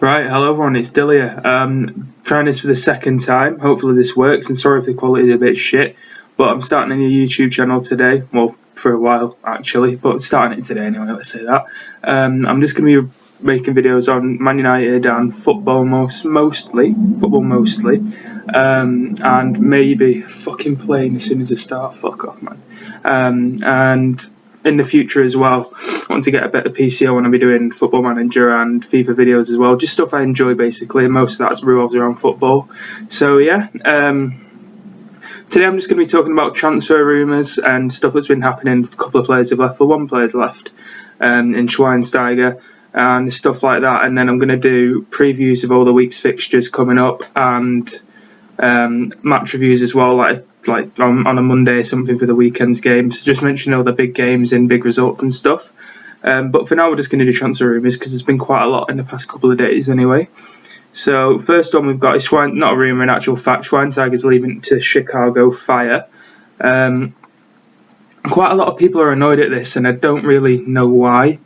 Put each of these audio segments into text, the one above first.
Right, hello everyone, it's Dill here. Trying this for the second time. Hopefully this works, and sorry if the quality is a bit shit, but I'm starting a new YouTube channel today. Well, for a while actually, but starting it today anyway, let's say that. I'm just going to be making videos on Man United and football mostly, and maybe fucking playing as soon as I start. Fuck off, man. And in the future as well, want to get a better PC. I want to be doing Football Manager and FIFA videos as well, just stuff I enjoy basically, and most of that revolves around football. So yeah, today I'm just going to be talking about transfer rumours and stuff that's been happening. A couple of players have left, one player's left, in Schweinsteiger and stuff like that, and then I'm going to do previews of all the week's fixtures coming up and match reviews as well, like on a Monday or something for the weekend's games. Just mention all the big games and big results and stuff. But for now, we're just going to do transfer rumours because there's been quite a lot in the past couple of days anyway. So first one we've got is not a rumour, in actual fact. Schweinsteiger's leaving to Chicago Fire. Quite a lot of people are annoyed at this, and I don't really know why.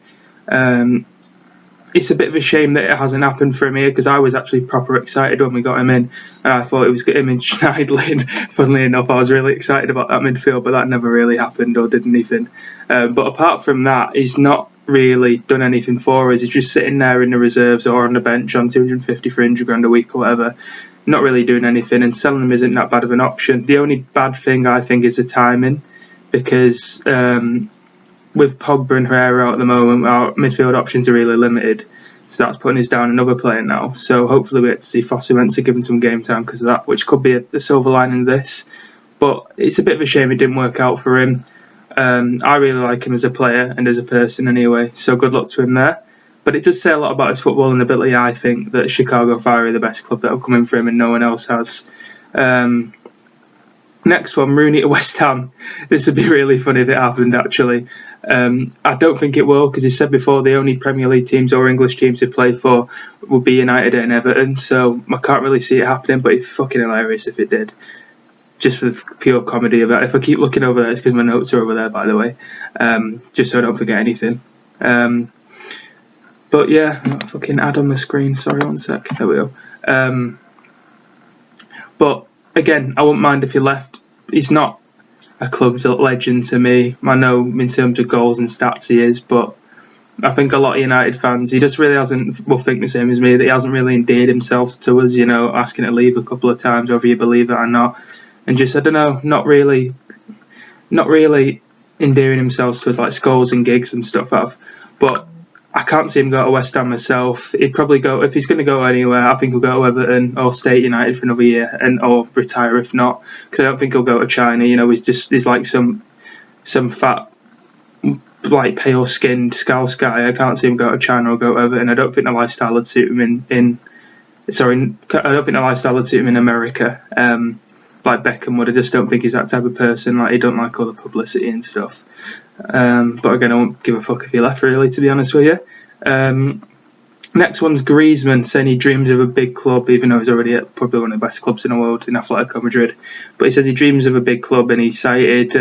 It's a bit of a shame that it hasn't happened for him here, because I was actually proper excited when we got him in, and I thought it was him in Schneiderlin. Funnily enough, I was really excited about that midfield, but that never really happened or did anything. But apart from that, he's not really done anything for us. He's just sitting there in the reserves or on the bench on 250, 300 grand a week or whatever, not really doing anything, and selling him isn't that bad of an option. The only bad thing I think is the timing, because with Pogba and Herrera out at the moment, our midfield options are really limited. So that's putting us down another player now. So hopefully we get to see Fosu Mensah give him some game time because of that, which could be the silver lining of this. But it's a bit of a shame it didn't work out for him. I really like him as a player and as a person anyway, so good luck to him there. But it does say a lot about his footballing ability, I think, that Chicago Fire are the best club that have come in for him and no one else has. Next one, Rooney to West Ham. This would be really funny if it happened, actually. I don't think it will, because he said before the only Premier League teams or English teams he'd play for would be United and Everton, so I can't really see it happening, but it'd be fucking hilarious if it did. Just for the pure comedy of it. If I keep looking over there, it's because my notes are over there, by the way, just so I don't forget anything. But yeah, I'll fucking add on the screen, sorry, one sec, there we go. But again, I wouldn't mind if he left. He's not a club legend to me. I know in terms of goals and stats he is, but I think a lot of United fans, he just really will think the same as me, that he hasn't really endeared himself to us, you know, asking to leave a couple of times, whether you believe it or not. And just, I don't know, not really endearing himself to us like Scholes and Giggs and stuff have. But I can't see him go to West Ham myself. He'd probably go, if he's going to go anywhere, I think he'll go to Everton or stay at United for another year, or retire if not, because I don't think he'll go to China. You know, he's like some fat, like pale skinned Scouse guy. I can't see him go to China or go to Everton. I don't think the lifestyle would suit him I don't think the lifestyle would suit him in America. Like Beckham would. I just don't think he's that type of person. Like, he don't like all the publicity and stuff. But again, I won't give a fuck if he left, really, to be honest with you. Next one's Griezmann, saying he dreams of a big club, even though he's already at probably one of the best clubs in the world in Atletico Madrid. But he says he dreams of a big club, and he cited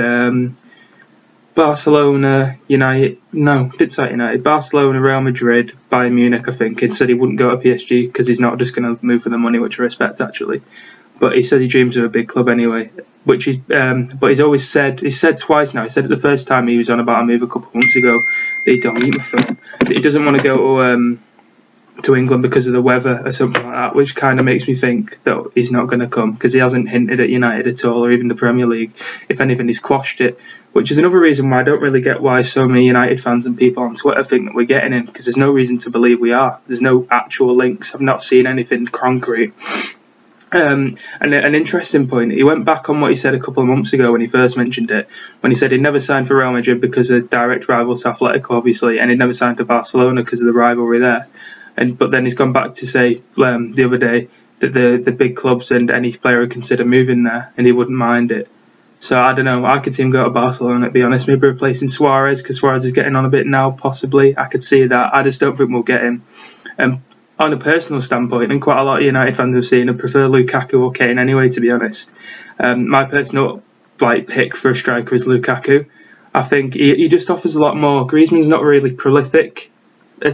Barcelona, United. No, did cite United. Barcelona, Real Madrid, Bayern Munich, I think. And said he wouldn't go to PSG because he's not just going to move for the money, which I respect, actually. But he said he dreams of a big club anyway, which is. But he's always said. He's said twice now. He said it the first time he was on about a move a couple of months ago. That he don't eat my phone. That he doesn't want to go to England because of the weather or something like that, which kind of makes me think that he's not going to come, because he hasn't hinted at United at all, or even the Premier League. If anything, he's quashed it, which is another reason why I don't really get why so many United fans and people on Twitter think that we're getting him, because there's no reason to believe we are. There's no actual links. I've not seen anything concrete. And an interesting point, he went back on what he said a couple of months ago when he first mentioned it, when he said he'd never signed for Real Madrid because of direct rivals to Atletico, obviously, and he'd never signed for Barcelona because of the rivalry there. But then he's gone back to say the other day that the big clubs and any player would consider moving there, and he wouldn't mind it. So I don't know, I could see him go to Barcelona, to be honest, maybe replacing Suarez, because Suarez is getting on a bit now, possibly. I could see that. I just don't think we'll get him. On a personal standpoint, and quite a lot of United fans have seen, I prefer Lukaku or Kane anyway, to be honest. My personal pick for a striker is Lukaku. I think he just offers a lot more. Griezmann's not really prolific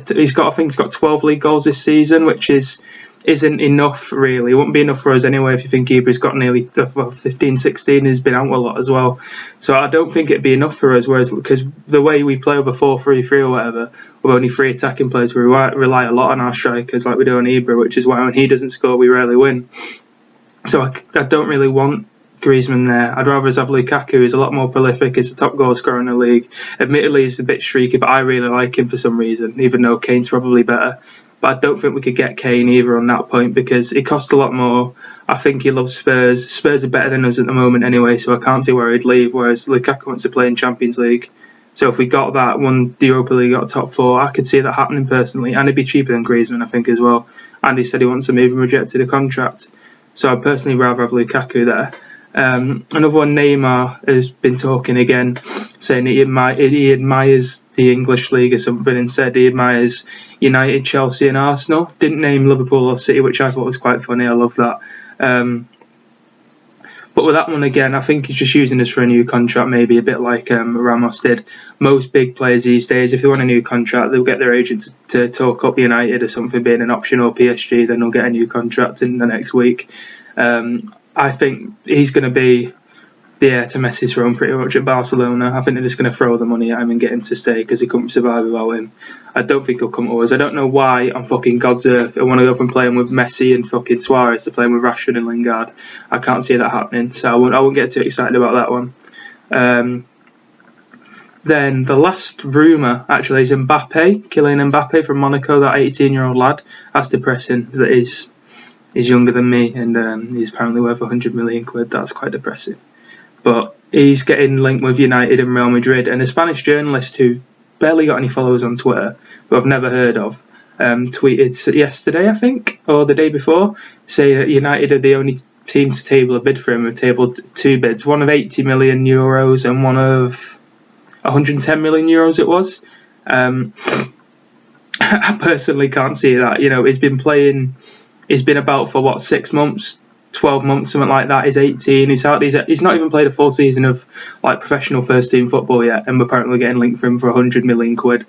He's got, I think he's got 12 league goals this season, which isn't enough really. It wouldn't be enough for us anyway if you think Ibra's got nearly 15, 16. He's been out a lot as well. So I don't think it'd be enough for us, whereas because the way we play over 4-3-3 or whatever, with only 3 attacking players, we rely a lot on our strikers like we do on Ibra, which is why when he doesn't score, we rarely win. So I don't really want Griezmann there. I'd rather us have Lukaku, who's a lot more prolific, he's the top goal scorer in the league. Admittedly, he's a bit streaky, but I really like him for some reason, even though Kane's probably better. But I don't think we could get Kane either on that point because it costs a lot more. I think he loves Spurs. Spurs are better than us at the moment anyway, so I can't see where he'd leave, whereas Lukaku wants to play in Champions League. So if we got that, won the Europa League, got top 4, I could see that happening personally, and it'd be cheaper than Griezmann, I think, as well. And he said he wants to move and rejected a contract. So I'd personally rather have Lukaku there. Another one, Neymar, has been talking again, saying he admires the English league or something, and said he admires United, Chelsea and Arsenal. Didn't name Liverpool or City, which I thought was quite funny. I love that. But with that one again, I think he's just using us for a new contract, maybe a bit like Ramos did. Most big players these days, if they want a new contract, they'll get their agent to talk up United or something being an option, or PSG, then they'll get a new contract in the next week. I think he's going to be the heir to Messi's throne pretty much at Barcelona. I think they're just going to throw the money at him and get him to stay because he couldn't survive without him. I don't think he'll come to us. I don't know why on fucking God's earth I want to go from playing with Messi and fucking Suarez to playing with Rashford and Lingard. I can't see that happening, so I won't get too excited about that one. Then the last rumour actually is Mbappe, Kylian Mbappe from Monaco, that 18-year-old lad. That's depressing that he's younger than me and he's apparently worth 100 million quid. That's quite depressing. But he's getting linked with United and Real Madrid, and a Spanish journalist who barely got any followers on Twitter, who I've never heard of, tweeted yesterday, I think, or the day before, saying that United are the only team to table a bid for him. Have tabled 2 bids, one of 80 million euros and one of 110 million euros it was. I personally can't see that. You know, he's been about for 6 months, 12 months, something like that. He's 18. He's not even played a full season of like professional first team football yet, and we're apparently getting linked for him for 100 million quid.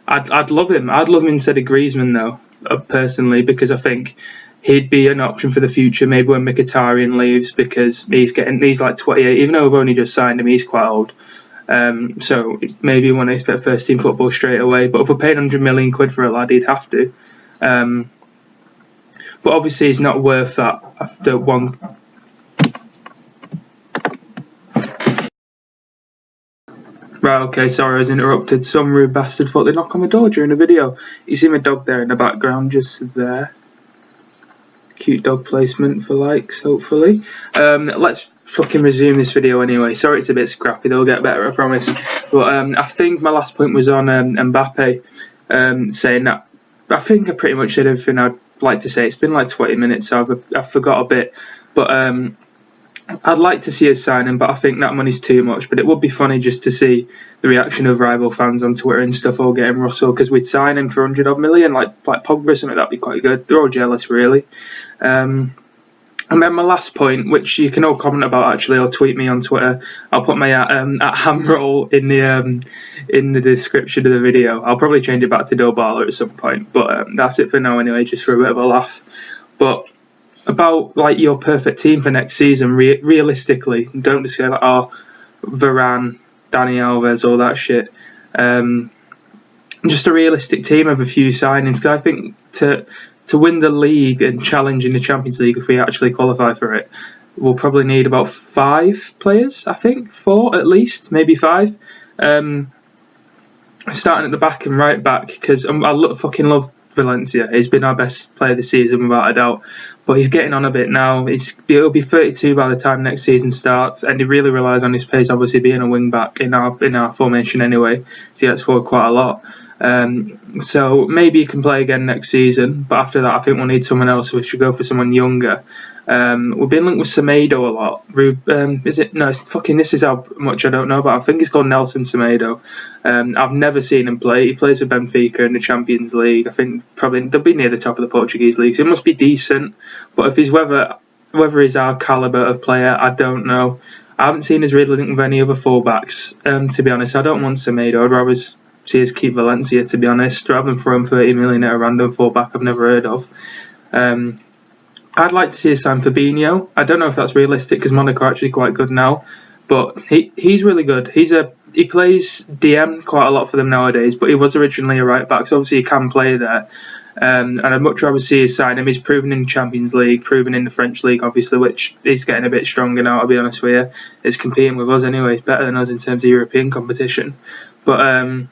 I'd love him. I'd love him instead of Griezmann though, personally, because I think he'd be an option for the future. Maybe when Mkhitaryan leaves, because he's like 28. Even though we've only just signed him, he's quite old. So maybe when I expect first team football straight away. But if we're paying 100 million quid for a lad, he'd have to. But obviously he's not worth that after one. Right, okay, sorry I was interrupted. Some rude bastard thought they'd knock on my door during the video. You see my dog there in the background, just there. Cute dog placement for likes, hopefully. Let's fucking resume this video anyway. Sorry it's a bit scrappy, they'll get better, I promise. But I think my last point was on Mbappe, saying that I think I pretty much said everything I'd like to say. It's been like 20 minutes, so I've forgot a bit. But I'd like to see us sign him, but I think that money's too much. But it would be funny just to see the reaction of rival fans on Twitter and stuff all getting Russell, because we'd sign him for 100 odd million, like Pogba or something. That'd be quite good. They're all jealous, really. And then my last point, which you can all comment about actually, or tweet me on Twitter. I'll put my at Hamroll in the description of the video. I'll probably change it back to Dobala at some point, but that's it for now anyway, just for a bit of a laugh. But about like your perfect team for next season, realistically, don't just say like, oh, Varane, Dani Alves, all that shit. Just a realistic team of a few signings, because I think to win the league and challenge in the Champions League, if we actually qualify for it, we'll probably need about 5 players, I think. 4 at least, maybe 5. Starting at the back and right back, because I fucking love Valencia. He's been our best player this season without a doubt, but he's getting on a bit now. He'll be 32 by the time next season starts, and he really relies on his pace, obviously being a wing back in our formation anyway, so he gets forward quite a lot. So maybe he can play again next season, but after that I think we'll need someone else, so we should go for someone younger. We've been linked with Semedo a lot. This is how much I don't know, but I think he's called Nelson Semedo. I've never seen him play. He plays for Benfica in the Champions League. I think probably they'll be near the top of the Portuguese league, so it must be decent. But if he's whether he's our calibre of player, I don't know. I haven't seen us really linked with any other fullbacks, to be honest. I don't want Semedo. I'd rather see us keep Valencia, to be honest, rather than throwing 30 million at a random fullback I've never heard of. I'd like to see us sign Fabinho. I don't know if that's realistic because Monaco are actually quite good now, but he's really good. He plays DM quite a lot for them nowadays, but he was originally a right back, so obviously he can play there. And I'd much rather see us sign him. He's proven in the Champions League, proven in the French League, obviously, which is getting a bit stronger now, to be honest with you. It's competing with us anyway. It's better than us in terms of European competition. But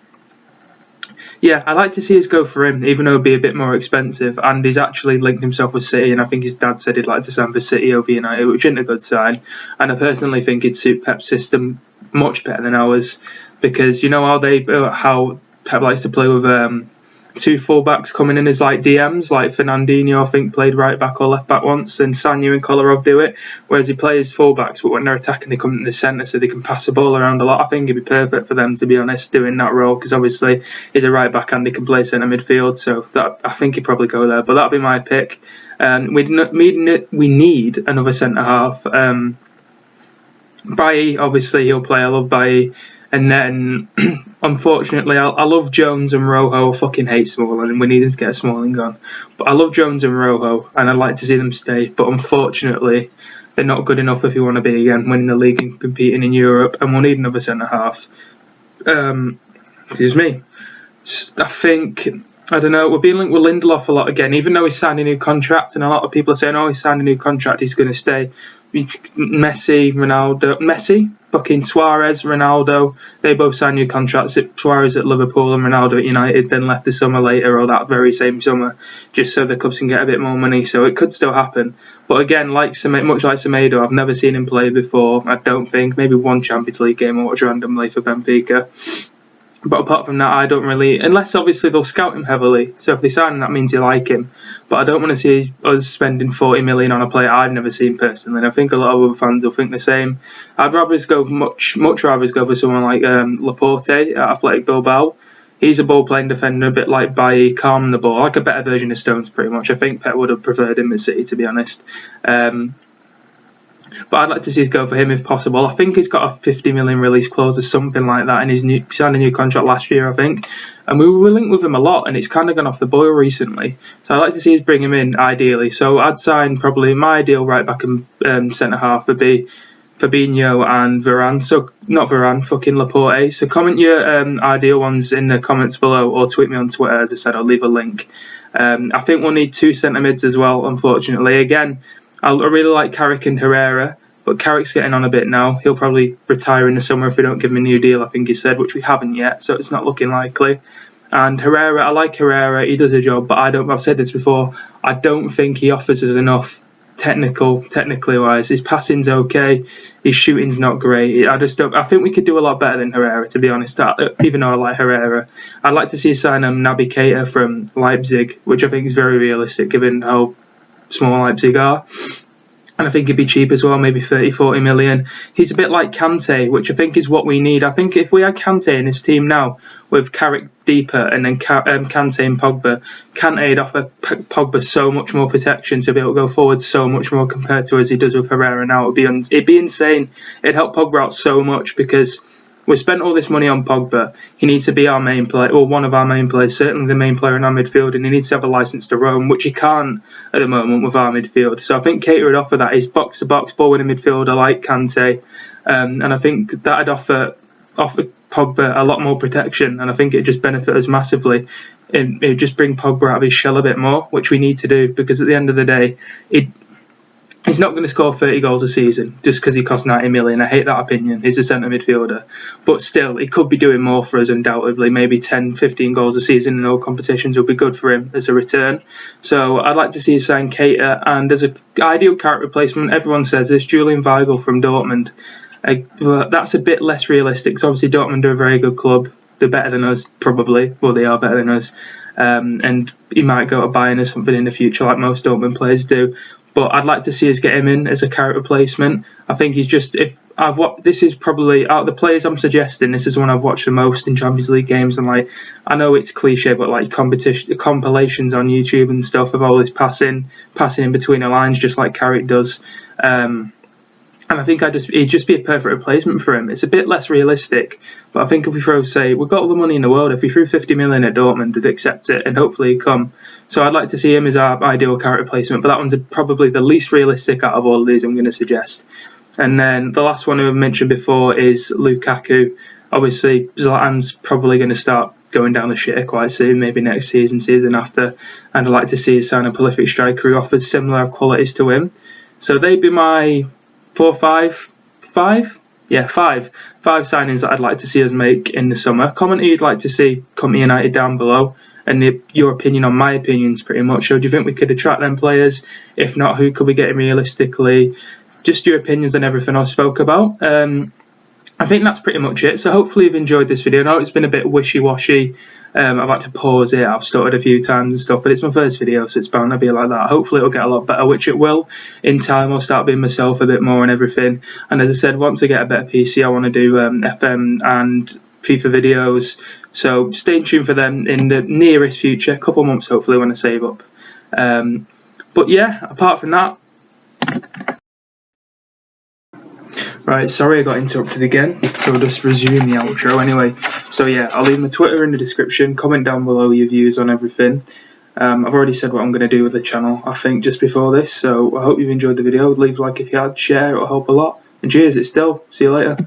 yeah, I'd like to see us go for him, even though it'd be a bit more expensive. And he's actually linked himself with City, and I think his dad said he'd like to sign for City over United, which isn't a good sign. And I personally think it'd suit Pep's system much better than ours, because you know how Pep likes to play with two fullbacks coming in as like DMs, like Fernandinho I think played right back or left back once, and Sanyu and Kolarov do it, whereas he plays fullbacks, but when they're attacking they come in the centre so they can pass the ball around a lot. I think it'd be perfect for them, to be honest, doing that role, because obviously he's a right back and he can play centre midfield, so that I think he'd probably go there, but that'd be my pick. We need another centre half. Bailly, obviously he'll play. I love Bailly. And then, unfortunately, I love Jones and Rojo. I fucking hate Smalling, and we need to get Smalling gone. But I love Jones and Rojo, and I'd like to see them stay. But unfortunately, they're not good enough if you want to be again winning the league and competing in Europe, and we'll need another centre half. Excuse me. I think, I don't know, we're being linked with Lindelof a lot again, even though he's signed a new contract, and a lot of people are saying, oh, he's signed a new contract, he's going to stay. Fucking Suarez, Ronaldo, they both signed new contracts. Suarez at Liverpool and Ronaldo at United, then left the summer later, or that very same summer, just so the clubs can get a bit more money. So it could still happen. But again, much like Semedo, I've never seen him play before. I don't think. Maybe one Champions League game I watched randomly for Benfica. But apart from that, I don't really, unless obviously they'll scout him heavily. So if they sign him, that means you like him. But I don't want to see us spending 40 million on a player I've never seen personally. And I think a lot of other fans will think the same. I'd rather go much rather go for someone like Laporte at Athletic Bilbao. He's a ball-playing defender, a bit like Bailly, calm the ball, like a better version of Stones, pretty much. I think Pep would have preferred him at City, to be honest. But I'd like to see us go for him if possible. I think he's got a 50 million release clause or something like that, and he signed a new contract last year, I think. And we were linked with him a lot, and it's kind of gone off the boil recently. So I'd like to see us bring him in, ideally. So I'd sign probably my ideal right back and centre half would be Fabinho and Varane. So not Varane, fucking Laporte. So comment your ideal ones in the comments below, or tweet me on Twitter. As I said, I'll leave a link. I think we'll need two centre mids as well, unfortunately. Again, I really like Carrick and Herrera, but Carrick's getting on a bit now. He'll probably retire in the summer if we don't give him a new deal, I think he said, which we haven't yet, so it's not looking likely. And Herrera, I like Herrera, he does a job, but I've said this before, I don't think he offers us enough technically wise. His passing's okay, his shooting's not great. I think we could do a lot better than Herrera, to be honest, even though I like Herrera. I'd like to see us sign Naby Keita from Leipzig, which I think is very realistic given how small Leipzig are. And I think he'd be cheap as well, maybe 30-40 million. He's a bit like Kante, which I think is what we need. I think if we had Kante in his team now, with Carrick deeper and then Kante and Pogba, Kante'd offer Pogba so much more protection to be able to go forward so much more compared to as he does with Herrera now. It'd be insane. It'd help Pogba out so much, because we spent all this money on Pogba. He needs to be our main player, or one of our main players, certainly the main player in our midfield, and he needs to have a licence to roam, which he can't at the moment with our midfield. So I think Keita would offer that. He's box-to-box, ball-winning midfielder like Kante, and I think that'd offer Pogba a lot more protection, and I think it'd just benefit us massively. It'd just bring Pogba out of his shell a bit more, which we need to do, because at the end of the day, he's not going to score 30 goals a season just because he costs 90 million. I hate that opinion. He's a centre midfielder. But still, he could be doing more for us, undoubtedly. Maybe 10, 15 goals a season in all competitions would be good for him as a return. So I'd like to see us sign Keita. And as an ideal Carrick replacement, everyone says this, Julian Weigl from Dortmund. That's a bit less realistic, because obviously Dortmund are a very good club. They're better than us, probably. Well, they are better than us. And he might go to Bayern or something in the future, like most Dortmund players do. But I'd like to see us get him in as a Carrick replacement. I think he's just, this is probably, out of the players I'm suggesting, this is the one I've watched the most in Champions League games. And like, I know it's cliche, but like compilations on YouTube and stuff of all this passing in between the lines, just like Carrick does. And I think he'd just be a perfect replacement for him. It's a bit less realistic, but I think if we throw, say, we've got all the money in the world, if we threw 50 million at Dortmund, they'd accept it and hopefully he'd come. So I'd like to see him as our ideal current replacement, but that one's probably the least realistic out of all of these, I'm going to suggest. And then the last one I mentioned before is Lukaku. Obviously, Zlatan's probably going to start going down the shitter quite soon, maybe next season after, and I'd like to see him sign a prolific striker who offers similar qualities to him. So they'd be my five signings that I'd like to see us make in the summer. Comment who you'd like to see come to United down below, and your opinion on my opinions pretty much. So do you think we could attract them players? If not, who could we get in realistically? Just your opinions on everything I spoke about. I think that's pretty much it. So hopefully you've enjoyed this video. I know it's been a bit wishy-washy. I've had to pause it. I've stuttered a few times and stuff, but it's my first video, so it's bound to be like that. Hopefully it'll get a lot better, which it will. In time, I'll start being myself a bit more and everything. And as I said, once I get a better PC, I want to do FM and FIFA videos. So stay tuned for them in the nearest future, a couple of months hopefully when I save up. But yeah, apart from that, right, sorry I got interrupted again, so I'll just resume the outro anyway. So yeah, I'll leave my Twitter in the description, comment down below your views on everything. I've already said what I'm going to do with the channel, I think, just before this, so I hope you've enjoyed the video. Leave a like if you had, share, it'll help a lot. And cheers, it's Still, see you later.